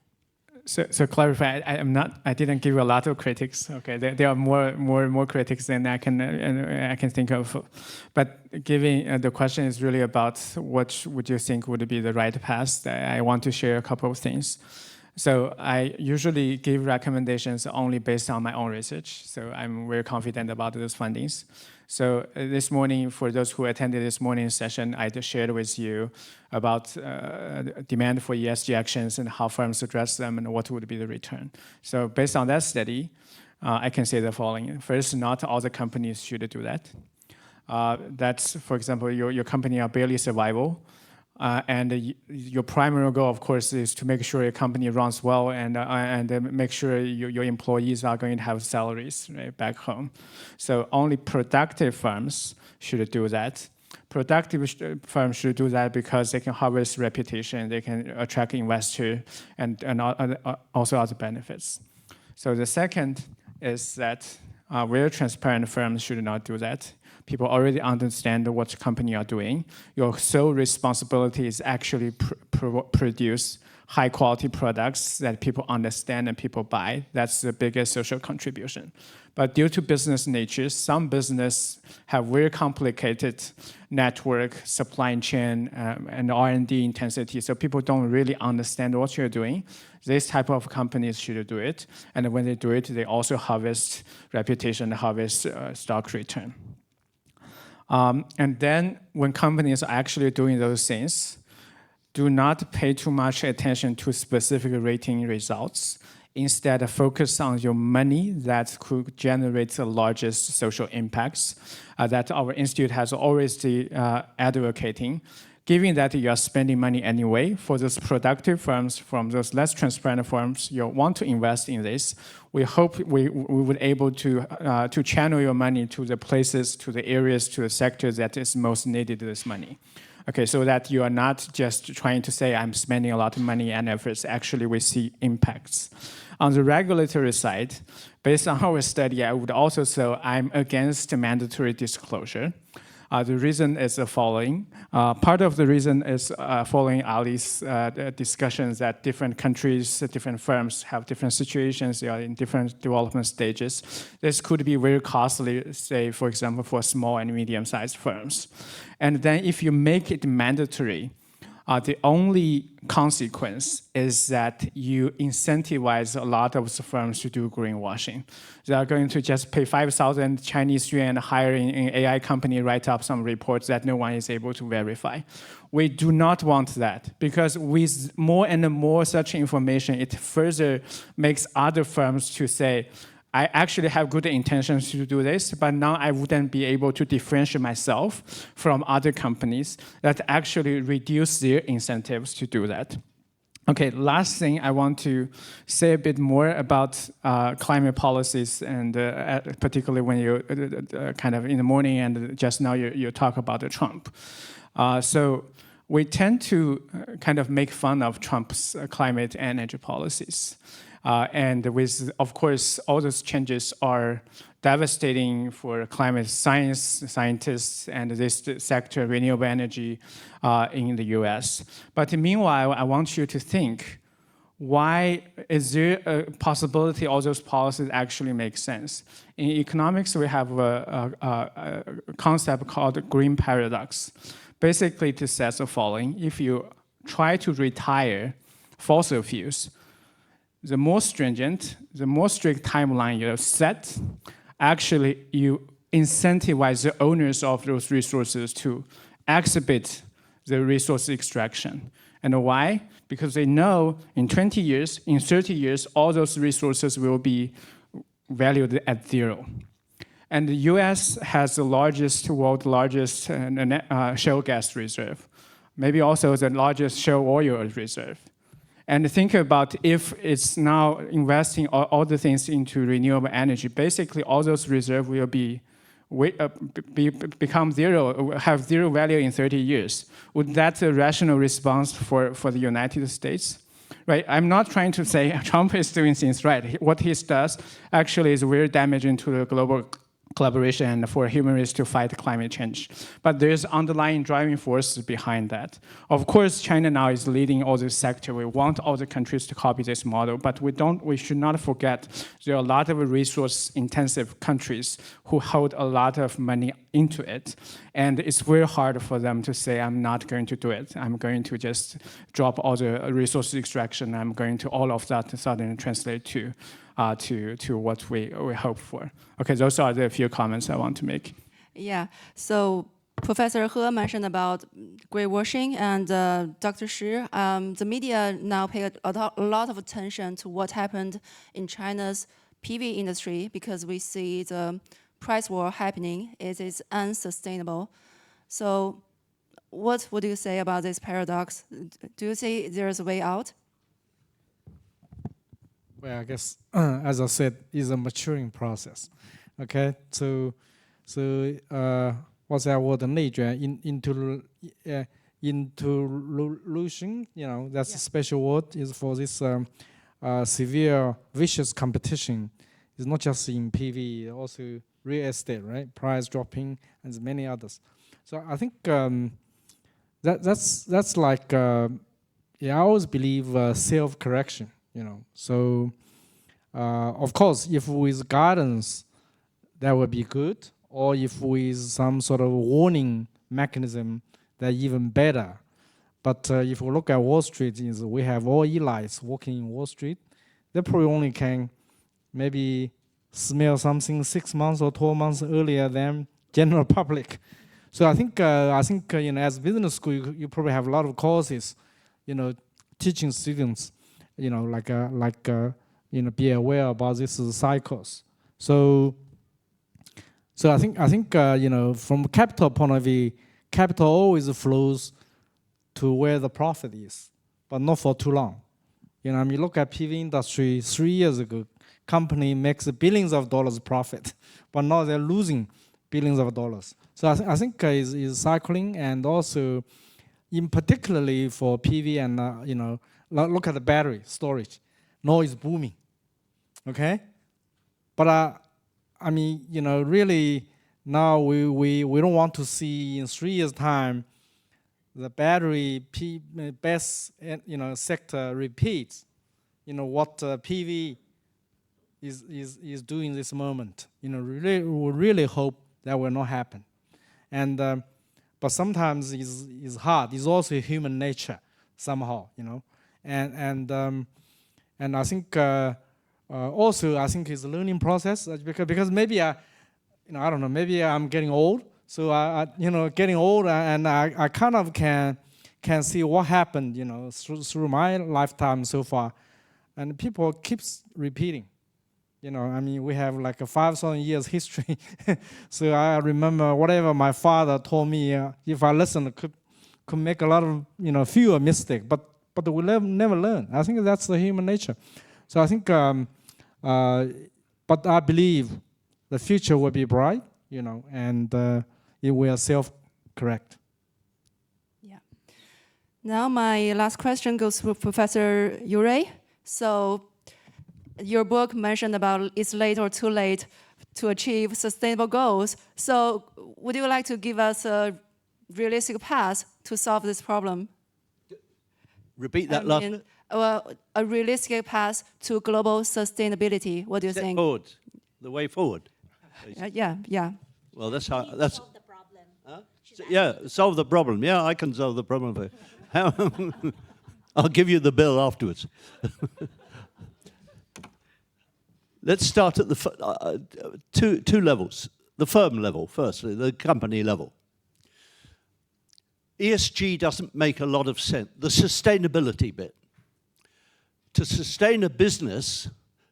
So clarify, I didn't give you a lot of critics. Okay, there are more critics than I can think of. But giving the question is really about what would you think would be the right path. I want to share a couple of things. So I usually give recommendations only based on my own research. So I'm very confident about those findings. So this morning, for those who attended this morning's session, I just shared with you about demand for ESG actions and how firms address them and what would be the return. So based on that study, I can say the following. First, not all the companies should do that. That's, for example, your company are barely survival. And your primary goal, of course, is to make sure your company runs well and make sure your employees are going to have salaries back home. So only productive firms should do that. Productive firms should do that because they can harvest reputation, they can attract investors, and also other benefits. So the second is that very transparent firms should not do that. People already understand what the company are doing. Your sole responsibility is actually produce high-quality products that people understand and people buy. That's the biggest social contribution. But due to business nature, some business have very complicated network, supply chain, and R&D intensity, so people don't really understand what you're doing. This type of companies should do it. And when they do it, they also harvest reputation, harvest stock return. And then when companies are actually doing those things, do not pay too much attention to specific rating results. Instead, focus on your money that could generate the largest social impacts that our institute has always been advocating. Given that you are spending money anyway, for those productive firms, from those less transparent firms, you want to invest in this. We hope we would able to channel your money to the places, to the areas, to the sectors that is most needed this money. Okay, so that you are not just trying to say, I'm spending a lot of money and efforts. Actually, we see impacts. On the regulatory side, based on our study, I would also say I'm against mandatory disclosure. The reason is the following. Part of the reason is following Ali's discussions that different countries, different firms have different situations, they are in different development stages. This could be very costly, say, for example, for small and medium-sized firms. And then if you make it mandatory, The only consequence is that you incentivize a lot of the firms to do greenwashing. They are going to just pay 5,000 Chinese yuan, hiring an AI company, write up some reports that no one is able to verify. We do not want that, because with more and more such information, it further makes other firms to say, I actually have good intentions to do this, but now I wouldn't be able to differentiate myself from other companies that actually reduce their incentives to do that. Okay, last thing I want to say a bit more about climate policies, and particularly when you kind of in the morning and just now you talk about Trump. So we tend to kind of make fun of Trump's climate and energy policies. And with, of course, all those changes are devastating for climate scientists and this sector, renewable energy, in the US. But meanwhile, I want you to think, why is there a possibility all those policies actually make sense? In economics, we have a concept called green paradox. Basically, it says the following: if you try to retire fossil fuels, the more stringent, the more strict timeline you set, actually you incentivize the owners of those resources to exhibit the resource extraction. And why? Because they know in 20 years, in 30 years, all those resources will be valued at zero. And the US has the world's largest shale gas reserve, maybe also the largest shale oil reserve. And think about if it's now investing all the things into renewable energy, basically all those reserves will become zero, have zero value in 30 years. Would that be a rational response for the United States? Right? I'm not trying to say Trump is doing things right. What he does actually is very damaging to the global collaboration and for human race to fight climate change. But there's underlying driving forces behind that. Of course, China now is leading all this sector. We want all the countries to copy this model, but we should not forget there are a lot of resource-intensive countries who hold a lot of money into it. And it's very hard for them to say, I'm not going to do it. I'm going to just drop all the resource extraction. I'm going to all of that to suddenly translate to what we hope for. Okay, those are the few comments I want to make. Yeah, so Professor He mentioned about greenwashing, and Dr. Shi, the media now pay a lot of attention to what happened in China's PV industry, because we see the price war happening. It is unsustainable. So what would you say about this paradox? Do you see there's a way out? Well, I guess, as I said, it's a maturing process. Okay, so what's that word? 内卷 involution. You know, that's a special word. Is for this severe, vicious competition. It's not just in PV, also real estate, right? Price dropping and many others. So I think that's like I always believe self-correction. You know, so of course, if with guidance, that would be good, or if with some sort of warning mechanism, that even better. But if we look at Wall Street, we have all elites working in Wall Street. They probably only can maybe smell something 6 months or 12 months earlier than general public. So I think you know, as business school, you probably have a lot of courses, you know, teaching students, you know, you know, be aware about these cycles. So I think you know, from capital point of view, capital always flows to where the profit is, but not for too long. You know, I mean, look at PV industry 3 years ago, company makes billions of dollars profit, but now they're losing billions of dollars. So I think is cycling, and also, in particularly for PV and you know, look at the battery storage. Now it's booming, okay? But I mean, you know, really now we don't want to see in 3 years' time the battery best, you know, sector repeats, you know, what PV is doing this moment. You know, we really hope that will not happen. And but sometimes it's hard. It's also human nature somehow, and I think also I think it's a learning process because maybe I don't know, maybe I'm getting old, so I getting old, and I kind of can see what happened, through my lifetime so far, and people keeps repeating. We have like a 5,000 years history. So I remember whatever my father told me, if I listen, could make a lot of, fewer mistakes, but we never learn. I think that's the human nature. So I think, but I believe the future will be bright, and it will self-correct. Yeah. Now my last question goes to Professor Urey. So your book mentioned about it's late or too late to achieve sustainable goals. So would you like to give us a realistic path to solve this problem? Repeat that last bit. A realistic path to global sustainability. What do you Step think? forward, the way forward. Yeah. Well, that's how. That's. Solve the problem. Huh? Yeah, solve the problem. Yeah, I can solve the problem for you. I'll give you the bill afterwards. Let's start at the two levels. The firm level, firstly, the company level. ESG doesn't make a lot of sense. The sustainability bit. To sustain a business,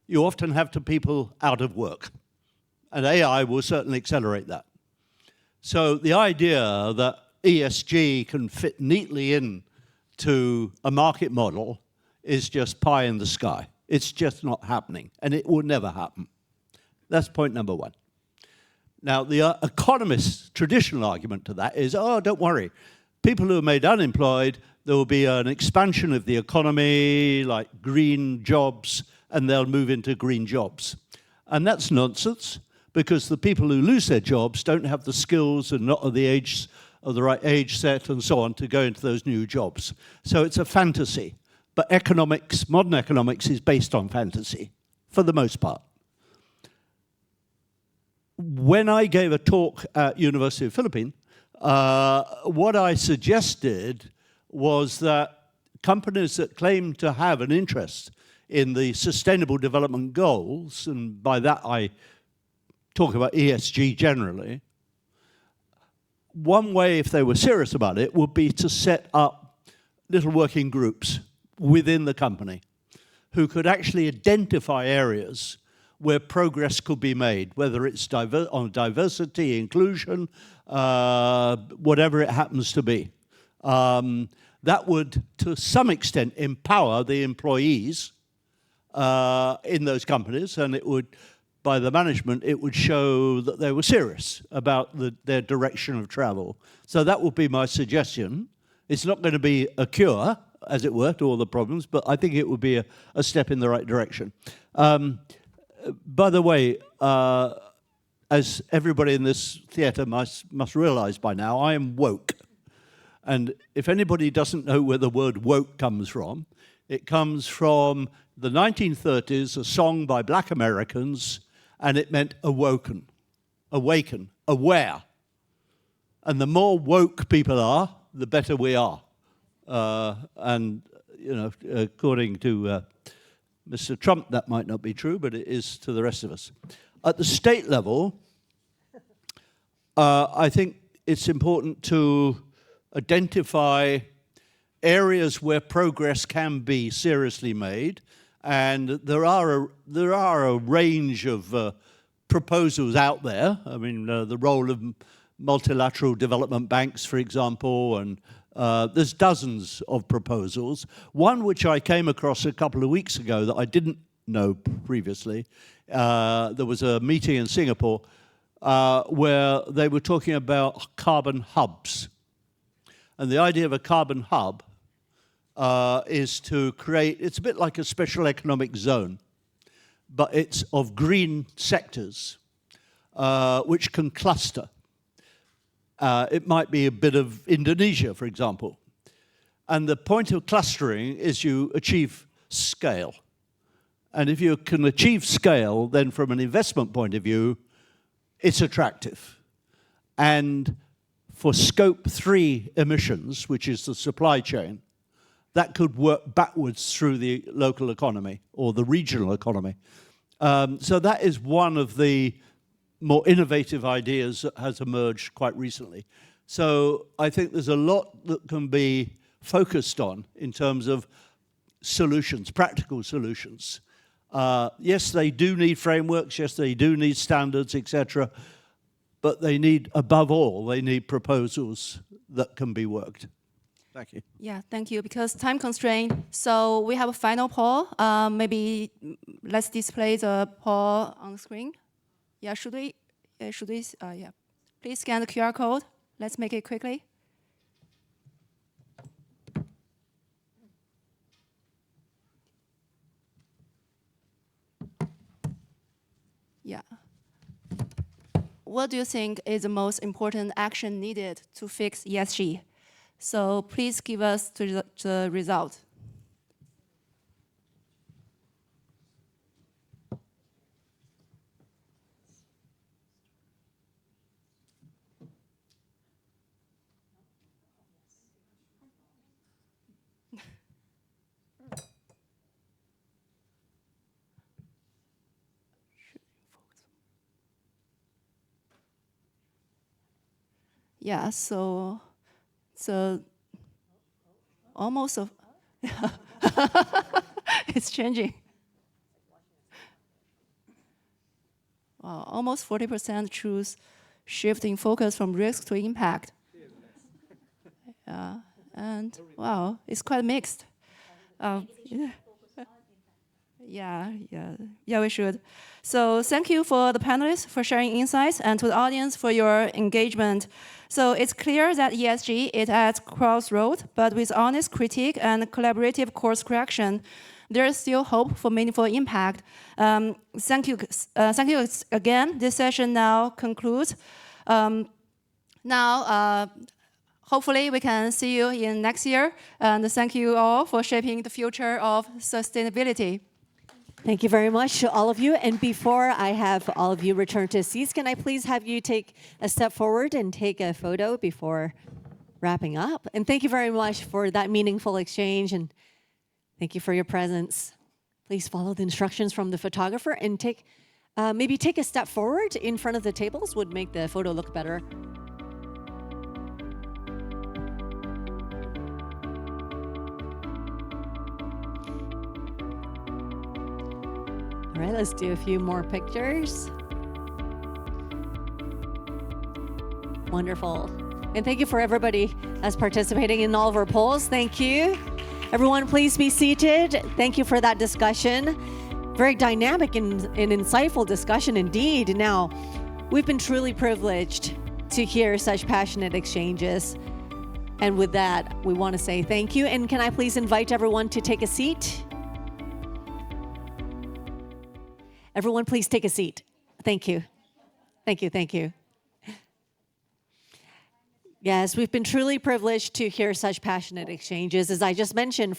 you often have to people out of work. And AI will certainly accelerate that. So the idea that ESG can fit neatly into a market model is just pie in the sky. It's just not happening, and it will never happen. That's point number one. Now, the economist's traditional argument to that is, oh, don't worry. People who are made unemployed, there will be an expansion of the economy, like green jobs, and they'll move into green jobs. And that's nonsense, because the people who lose their jobs don't have the skills and not of the right age set and so on to go into those new jobs. So it's a fantasy. But economics, modern economics, is based on fantasy, for the most part. When I gave a talk at University of Philippines, what I suggested was that companies that claim to have an interest in the Sustainable Development Goals, and by that I talk about ESG generally, one way, if they were serious about it, would be to set up little working groups within the company who could actually identify areas where progress could be made, whether it's on diversity, inclusion, whatever it happens to be. That would, to some extent, empower the employees in those companies, and it would, by the management, it would show that they were serious about their direction of travel. So that would be my suggestion. It's not going to be a cure, as it were, to all the problems, but I think it would be a step in the right direction. By the way, as everybody in this theatre must realize by now, I am woke. And if anybody doesn't know where the word woke comes from, it comes from the 1930s, a song by Black Americans, and it meant awoken, awaken, aware. And the more woke people are, the better we are. And, according to Mr. Trump, that might not be true, but it is to the rest of us. At the state level, I think it's important to identify areas where progress can be seriously made, and there are a range of proposals out there. I mean, the role of multilateral development banks, for example, and there's dozens of proposals. One which I came across a couple of weeks ago that I didn't know previously, there was a meeting in Singapore where they were talking about carbon hubs. And the idea of a carbon hub is to create, it's a bit like a special economic zone, but it's of green sectors which can cluster. It might be a bit of Indonesia, for example. And the point of clustering is you achieve scale. And if you can achieve scale, then from an investment point of view, it's attractive. And for scope 3 emissions, which is the supply chain, that could work backwards through the local economy or the regional economy. So that is one of the more innovative ideas that has emerged quite recently. So I think there's a lot that can be focused on in terms of solutions, practical solutions. Yes, they do need frameworks, yes, they do need standards, etc. But they need, above all, they need proposals that can be worked. Thank you. Yeah, thank you. Because time constraint, so we have a final poll. Maybe let's display the poll on the screen. Yeah, should we? Yeah. Please scan the QR code. Let's make it quickly. Yeah. What do you think is the most important action needed to fix ESG? So please give us the result. Yeah, so almost it's changing. Wow, almost 40% choose shifting focus from risk to impact. Yeah, and wow, it's quite mixed. Yeah, we should. So thank you for the panelists for sharing insights and to the audience for your engagement. So it's clear that ESG is at crossroads, but with honest critique and collaborative course correction, there is still hope for meaningful impact. Thank you again. This session now concludes. Hopefully we can see you in next year. And thank you all for shaping the future of sustainability. Thank you very much to all of you. And before I have all of you return to seats, can I please have you take a step forward and take a photo before wrapping up? And thank you very much for that meaningful exchange, and thank you for your presence. Please follow the instructions from the photographer and maybe take a step forward in front of the tables would make the photo look better. All right, let's do a few more pictures. Wonderful. And thank you for everybody that's participating in all of our polls. Thank you. Everyone, please be seated. Thank you for that discussion. Very dynamic and insightful discussion indeed. Now, we've been truly privileged to hear such passionate exchanges. And with that, we want to say thank you. And can I please invite everyone to take a seat? Everyone, please take a seat. Thank you. Thank you, thank you. Yes, we've been truly privileged to hear such passionate exchanges. As I just mentioned,